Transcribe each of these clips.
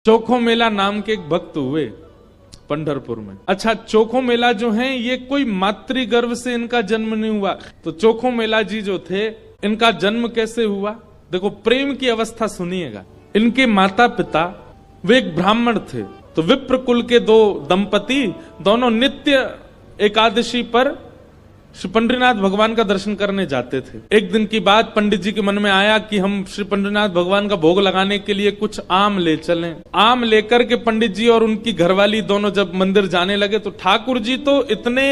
चोखो मेला नाम के एक भक्त हुए पंढरपुर में। अच्छा, चोखो मेला जो है ये कोई मातृ गर्भ से इनका जन्म नहीं हुआ। तो चोखो मेला जी जो थे, इनका जन्म कैसे हुआ? देखो, प्रेम की अवस्था सुनिएगा। इनके माता पिता वे एक ब्राह्मण थे। तो विप्र कुल के दो दंपति दोनों नित्य एकादशी पर श्री पंडरीनाथ भगवान का दर्शन करने जाते थे। एक दिन की बात, पंडित जी के मन में आया कि हम श्री पंडरीनाथ भगवान का भोग लगाने के लिए कुछ आम ले चलें। आम लेकर के पंडित जी और उनकी घरवाली दोनों जब मंदिर जाने लगे तो ठाकुर जी तो इतने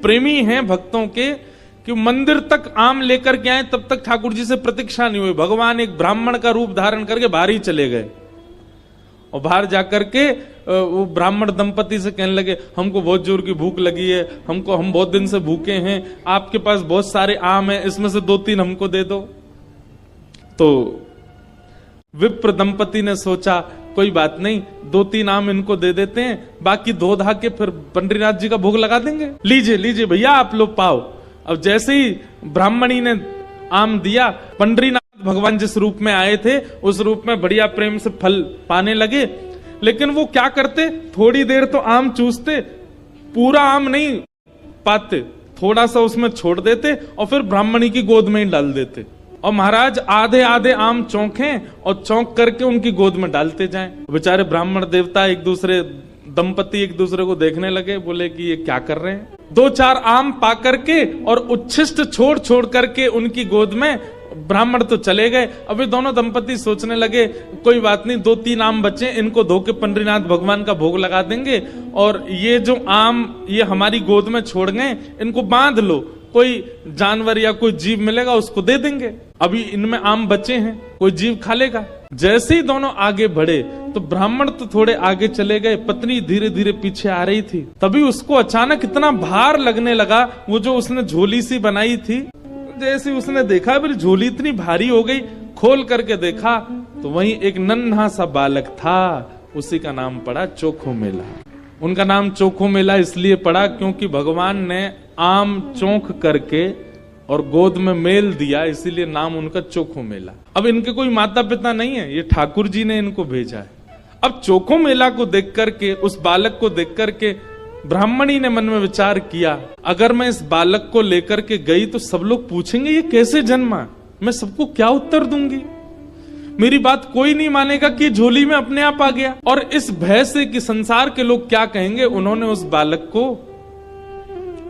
प्रेमी हैं भक्तों के कि मंदिर तक आम लेकर के आए, तब तक ठाकुर जी से प्रतीक्षा नहीं हुई। भगवान एक ब्राह्मण का रूप धारण करके बाहर ही चले गए और बाहर जाकर के वो ब्राह्मण दंपति से कहने लगे, हमको बहुत जोर की भूख लगी है, हम बहुत दिन से भूखे हैं, आपके पास बहुत सारे आम हैं, इसमें से 2-3 हमको दे दो। तो विप्र दंपति ने सोचा, कोई बात नहीं, 2-3 आम इनको दे देते हैं, बाकी धो धा के फिर पंडरीनाथ जी का भोग लगा देंगे। लीजिए लीजिए भैया, आप लोग पाओ। अब जैसे ही ब्राह्मणी ने आम दिया, पंडरीनाथ भगवान जिस रूप में आए थे उस रूप में बढ़िया प्रेम से फल पाने लगे। लेकिन वो क्या करते, थोड़ी देर तो आम चूसते, पूरा आम नहीं पाते, थोड़ा सा उसमें छोड़ देते और फिर ब्राह्मणी की गोद में ही डाल देते। और महाराज आधे आधे आम चौंके और चौंक करके उनकी गोद में डालते जाएं। बेचारे ब्राह्मण देवता दंपति एक दूसरे को देखने लगे, बोले कि ये क्या कर रहे हैं। 2-4 आम पा करके और उच्छिष्ट छोड़ छोड़ करके उनकी गोद में ब्राह्मण तो चले गए। अभी दोनों दंपति सोचने लगे, कोई बात नहीं, 2-3 आम बचे, इनको धो के पंडरीनाथ भगवान का भोग लगा देंगे, और ये जो आम ये हमारी गोद में छोड़ गए, इनको बांध लो, कोई जानवर या कोई जीव मिलेगा उसको दे देंगे, अभी इनमें आम बचे हैं, कोई जीव खा लेगा। जैसे ही दोनों आगे बढ़े तो ब्राह्मण तो थोड़े आगे चले गए, पत्नी धीरे धीरे पीछे आ रही थी। तभी उसको अचानक इतना भार लगने लगा, वो जो उसने झोली सी बनाई थी, जैसे उसने देखा मेरी झोली इतनी भारी हो गई, खोल करके देखा तो वहीं एक नन्हा सा बालक था। उसी का नाम पड़ा चोखो मेला। उनका नाम चोखो मेला इसलिए पड़ा क्योंकि भगवान ने आम चौंक करके और गोद में मेल दिया, इसीलिए नाम उनका चोखो मेला। अब इनके कोई माता पिता नहीं है, ये ठाकुर जी ने इनको भेजा है। अब चोखो मेला को देख करके, उस बालक को देख करके ब्राह्मणी ने मन में विचार किया, अगर मैं इस बालक को लेकर के गई तो सब लोग पूछेंगे ये कैसे जन्मा, मैं सबको क्या उत्तर दूंगी, मेरी बात कोई नहीं मानेगा कि झोली में अपने आप आ गया। और इस भय से कि संसार के लोग क्या कहेंगे, उन्होंने उस बालक को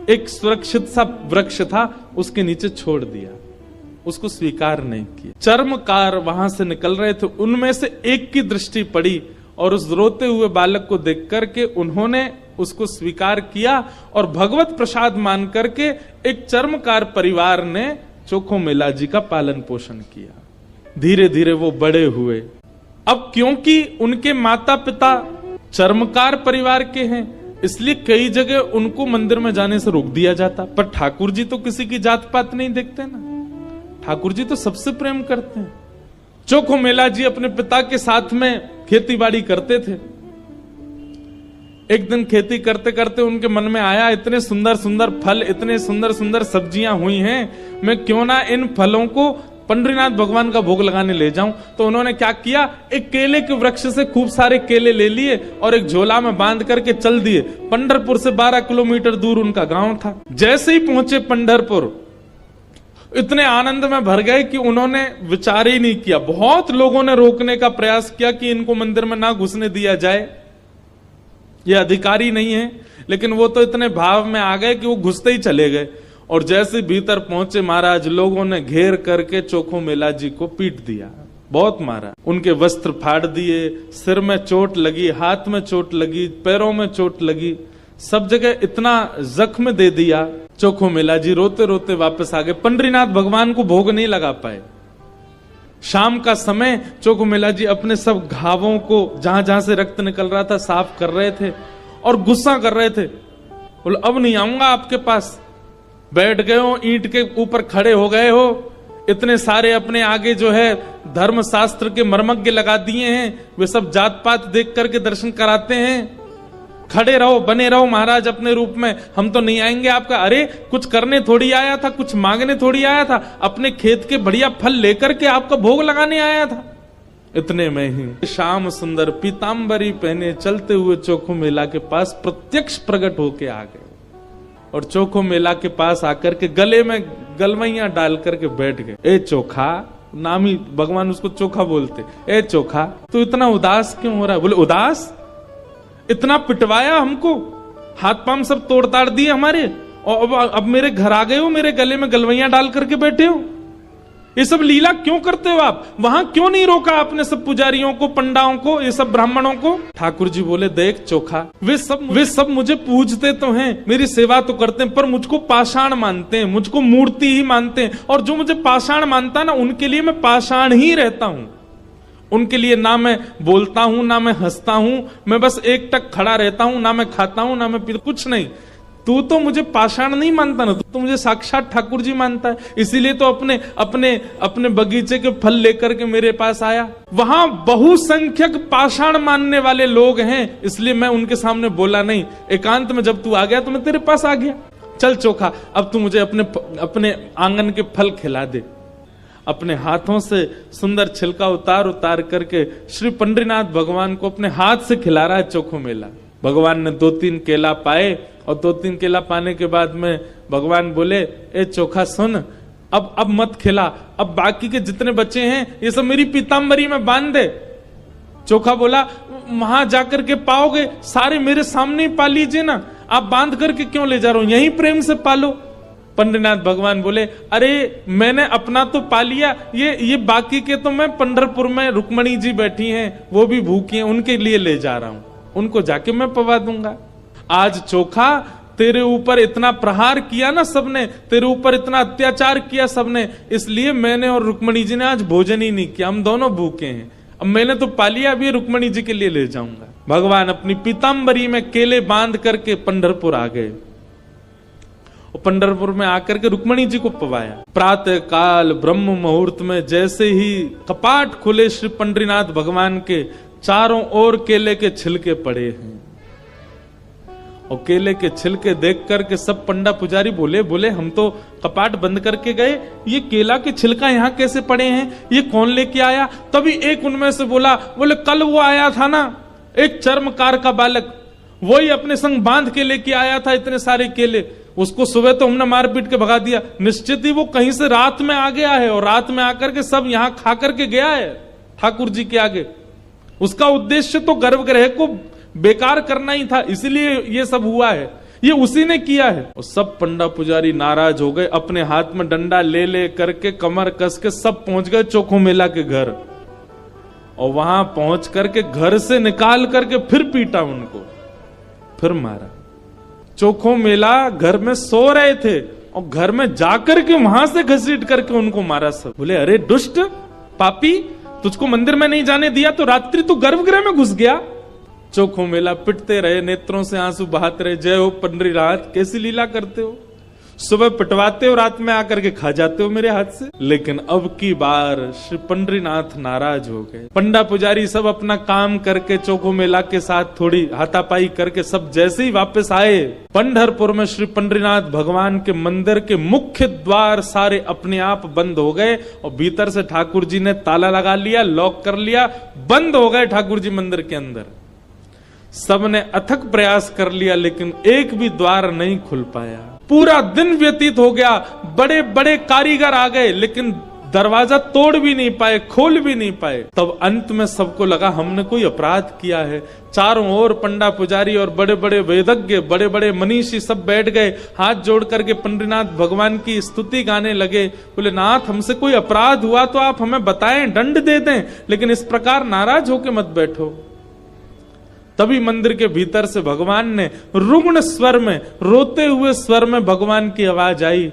एक सुरक्षित सा वृक्ष था उसके नीचे छोड़ दिया, उसको स्वीकार नहीं किया। चर्मकार वहां से निकल रहे थे, उनमें से एक की दृष्टि पड़ी और उस रोते हुए बालक को देख करके उन्होंने उसको स्वीकार किया और भगवत प्रसाद मान करके एक चर्मकार परिवार ने चोखो मेला जी का पालन पोषण किया। धीरे धीरे वो बड़े हुए। अब क्योंकि उनके माता पिता चर्मकार परिवार के हैं, इसलिए कई जगह उनको मंदिर में जाने से रोक दिया जाता। पर ठाकुर जी तो किसी की जात पात नहीं देखते ना, ठाकुर जी तो सबसे प्रेम करते हैं। चोखो मेला जी अपने पिता के साथ में खेती बाड़ी करते थे। एक दिन खेती करते करते उनके मन में आया, इतने सुंदर सुंदर फल, इतने सुंदर सुंदर सब्जियां हुई हैं, मैं क्यों ना इन फलों को पंडरीनाथ भगवान का भोग लगाने ले जाऊं। तो उन्होंने क्या किया, एक केले के वृक्ष से खूब सारे केले ले लिए और एक झोला में बांध करके चल दिए। पंढरपुर से 12 किलोमीटर दूर उनका गांव था। जैसे ही पहुंचे पंढरपुर, इतने आनंद में भर गए कि उन्होंने विचार ही नहीं किया। बहुत लोगों ने रोकने का प्रयास किया कि इनको मंदिर में ना घुसने दिया जाए, ये अधिकारी नहीं है, लेकिन वो तो इतने भाव में आ गए कि वो घुसते ही चले गए। और जैसे भीतर पहुंचे महाराज, लोगों ने घेर करके चोखो मेला जी को पीट दिया, बहुत मारा, उनके वस्त्र फाड़ दिए, सिर में चोट लगी, हाथ में चोट लगी, पैरों में चोट लगी, सब जगह इतना जख्म दे दिया। चोखो मेला जी रोते रोते वापस आ गए। पंडरीनाथ भगवान को भोग नहीं लगा पाए। शाम का समय चोखो मेला जी अपने सब घावों को, जहां जहां से रक्त निकल रहा था, साफ कर रहे थे और गुस्सा कर रहे थे। बोले, अब नहीं आऊंगा आपके पास, बैठ गए हो, ईंट के ऊपर खड़े हो गए हो, इतने सारे अपने आगे जो है धर्म शास्त्र के मर्मज्ञ लगा दिए हैं, वे सब जात पात देख करके दर्शन कराते हैं, खड़े रहो, बने रहो महाराज अपने रूप में, हम तो नहीं आएंगे आपका। अरे कुछ करने थोड़ी आया था, कुछ मांगने थोड़ी आया था, अपने खेत के बढ़िया फल लेकर के आपका भोग लगाने आया था। इतने में ही श्याम सुंदर पीताम्बरी पहने चलते हुए चोखो मेला के पास प्रत्यक्ष प्रकट होके आ गए और चोखो मेला के पास आकर के गले में गलवैया डाल करके बैठ गए। ए चोखा, नाम ही भगवान उसको चोखा बोलते। ए चोखा, तू इतना उदास क्यों हो रहा है? बोले उदास? इतना पिटवाया हमको, हाथ पांव सब तोड़ ताड़ दिए हमारे, और अब मेरे घर आ गए हो, मेरे गले में गलवैया डाल करके बैठे हो। ये सब लीला क्यों करते हो आप? वहां क्यों नहीं रोका आपने सब पुजारियों को, पंडाओं को, ये सब ब्राह्मणों को? ठाकुर जी बोले, देख चोखा, वे सब मुझे पूजते तो हैं, मेरी सेवा तो करते हैं, पर मुझको पाषाण मानते हैं, मुझको मूर्ति ही मानते हैं, और जो मुझे पाषाण मानता है ना, उनके लिए मैं पाषाण ही रहता हूं। उनके लिए ना मैं बोलता हूं, ना मैं हंसता हूं, मैं बस एक टक खड़ा रहता हूं, ना मैं खाता हूं, ना मैं पीता, कुछ नहीं। तू तो मुझे पाषाण नहीं मानता ना, तू तो मुझे साक्षात ठाकुर जी मानता है, इसीलिए तो अपने अपने अपने बगीचे के फल लेकर के मेरे पास आया। वहां बहुसंख्यक पाषाण मानने वाले लोग हैं, इसलिए मैं उनके सामने बोला नहीं। एकांत में जब तू आ गया तो मैं तेरे पास आ गया। चल चोखा, अब तू मुझे अपने आंगन के फल खिला दे। अपने हाथों से सुंदर छिलका उतार करके श्री पंडरीनाथ भगवान को अपने हाथ से खिला रहा है चोखो मेला। भगवान ने 2-3 केला पाए, और 2-3 केला पाने के बाद में भगवान बोले, ए चोखा सुन, अब मत खिला, अब बाकी के जितने बच्चे हैं ये सब मेरी पीताम्बरी में बांध दे। चोखा बोला, वहां जाकर के पाओगे, सारे मेरे सामने ही पा लीजिए ना, आप बांध करके क्यों ले जा रहे हो, यहीं प्रेम से पालो। पंडरीनाथ भगवान बोले, अरे मैंने अपना तो पा लिया, ये बाकी के तो मैं पंढरपुर में रुक्मणी जी बैठी हैं, वो भी भूखी हैं, उनके लिए ले जा रहा हूं, उनको जाके मैं पवा दूंगा। आज चोखा, तेरे ऊपर इतना प्रहार किया ना सबने, तेरे ऊपर इतना अत्याचार किया सबने, इसलिए मैंने और रुक्मणी जी ने आज भोजन ही नहीं किया, हम दोनों भूखे हैं। अब मैंने तो पा लिया, अभी रुक्मणी जी के लिए ले जाऊंगा। भगवान अपनी पीताम्बरी में केले बांध करके पंढरपुर आ गए, और पंढरपुर में आकर के रुक्मणी जी को पवाया। प्रातः काल ब्रह्म मुहूर्त में जैसे ही कपाट खुले, श्री पंडरीनाथ भगवान के चारों ओर केले के छिलके पड़े हैं, और केले के छिलके देख करके सब पंडा पुजारी बोले हम तो कपाट बंद करके गए, ये केला के छिलका यहाँ कैसे पड़े हैं, ये कौन लेके आया? तभी एक उनमें से बोले कल वो आया था ना, एक चर्मकार का बालक, वही अपने संग बांध के लेके आया था इतने सारे केले, उसको सुबह तो हमने मार पीट के भगा दिया, निश्चित ही वो कहीं से रात में आ गया है, और रात में आकर के सब यहाँ खा करके गया है ठाकुर जी के आगे। उसका उद्देश्य तो गर्भगृह को बेकार करना ही था, इसलिए ये सब हुआ है, ये उसी ने किया है। और सब पंडा पुजारी नाराज हो गए, अपने हाथ में डंडा ले करके कमर कस के सब पहुंच गए चोखो मेला के घर, और वहां पहुंच करके घर से निकाल करके फिर पीटा उनको, फिर मारा। चोखो मेला घर में सो रहे थे, और घर में जाकर के वहां से घसीट करके उनको मारा सब। बोले, अरे दुष्ट पापी, तुझको मंदिर में नहीं जाने दिया तो रात्रि तू गर्भगृह में घुस गया। चोखो मेला पिटते रहे, नेत्रों से आंसू बहाते रहे, जय हो पंडरीनाथ, कैसी लीला करते हो, सुबह पिटवाते हो, रात में आकर के खा जाते हो मेरे हाथ से। लेकिन अब की बार श्री पंडरीनाथ नाराज हो गए। पंडा पुजारी सब अपना काम करके चोखो मेला के साथ थोड़ी हाथापाई करके सब जैसे ही वापस आए, पंढरपुर में श्री पंडरीनाथ भगवान के मंदिर के मुख्य द्वार सारे अपने आप बंद हो गए, और भीतर से ठाकुर जी ने ताला लगा लिया, लॉक कर लिया, बंद हो गए ठाकुर जी मंदिर के अंदर। सबने अथक प्रयास कर लिया, लेकिन एक भी द्वार नहीं खुल पाया। पूरा दिन व्यतीत हो गया, बड़े बड़े कारीगर आ गए, लेकिन दरवाजा तोड़ भी नहीं पाए, खोल भी नहीं पाए। तब अंत में सबको लगा हमने कोई अपराध किया है। चारों ओर पंडा पुजारी और बड़े बड़े वेदज्ञ, बड़े बड़े मनीषी सब बैठ गए, हाथ जोड़ करके पंडरीनाथ भगवान की स्तुति गाने लगे। बोले, नाथ हमसे कोई अपराध हुआ तो आप हमें बताएं, दंड दे दें, लेकिन इस प्रकार नाराज होके मत बैठो। तभी मंदिर के भीतर से भगवान ने रुग्ण स्वर में, रोते हुए स्वर में भगवान की आवाज आई।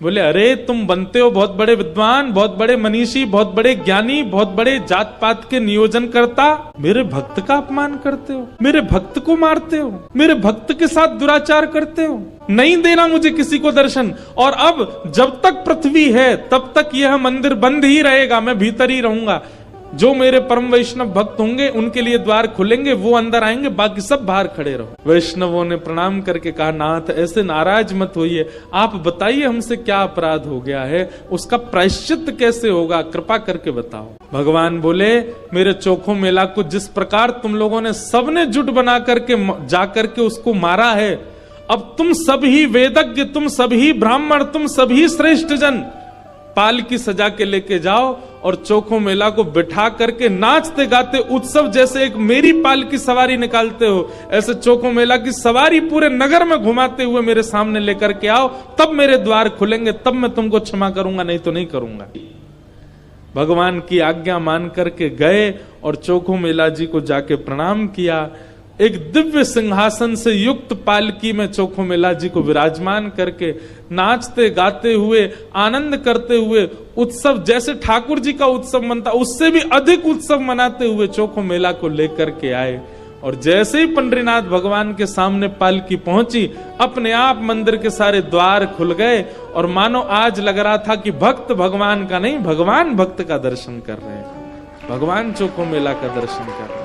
बोले, अरे तुम बनते हो बहुत बड़े विद्वान, बहुत बड़े मनीषी, बहुत बड़े ज्ञानी, बहुत बड़े जात पात के नियोजन करता, मेरे भक्त का अपमान करते हो, मेरे भक्त को मारते हो, मेरे भक्त के साथ दुराचार करते हो, नहीं देना मुझे किसी को दर्शन। और अब जब तक पृथ्वी है तब तक यह मंदिर बंद ही रहेगा, मैं भीतर ही रहूंगा। जो मेरे परम वैष्णव भक्त होंगे उनके लिए द्वार खुलेंगे, वो अंदर आएंगे, बाकी सब बाहर खड़े रहो। वैष्णवों ने प्रणाम करके कहा, नाथ ऐसे नाराज मत होइए, आप बताइए हमसे क्या अपराध हो गया है, उसका प्रायश्चित कैसे होगा, कृपा करके बताओ। भगवान बोले, मेरे चोखो मेला को जिस प्रकार तुम लोगों ने सबने जुट बना करके जाकर के उसको मारा है, अब तुम सभी वेदज्ञ, तुम सभी ब्राह्मण, तुम सभी श्रेष्ठ जन पाल की सजा के लेके जाओ और चोखो मेला को बिठा करके नाचते गाते उत्सव जैसे एक मेरी पाल की सवारी निकालते हो, ऐसे चोखो मेला की सवारी पूरे नगर में घुमाते हुए मेरे सामने लेकर के आओ, तब मेरे द्वार खुलेंगे, तब मैं तुमको क्षमा करूंगा, नहीं तो नहीं करूंगा। भगवान की आज्ञा मान करके गए और चोखो मेला जी को जाके प्रणाम किया। एक दिव्य सिंहासन से युक्त पालकी में चोखो मेला जी को विराजमान करके नाचते गाते हुए आनंद करते हुए उत्सव जैसे ठाकुर जी का उत्सव मनता उससे भी अधिक उत्सव मनाते हुए चोखो मेला को लेकर के आए। और जैसे ही पंडरीनाथ भगवान के सामने पालकी पहुंची, अपने आप मंदिर के सारे द्वार खुल गए और मानो आज लग रहा था कि भक्त भगवान का नहीं, भगवान भक्त का दर्शन कर रहे हैं, भगवान चोखो मेला का दर्शन कर रहे हैं।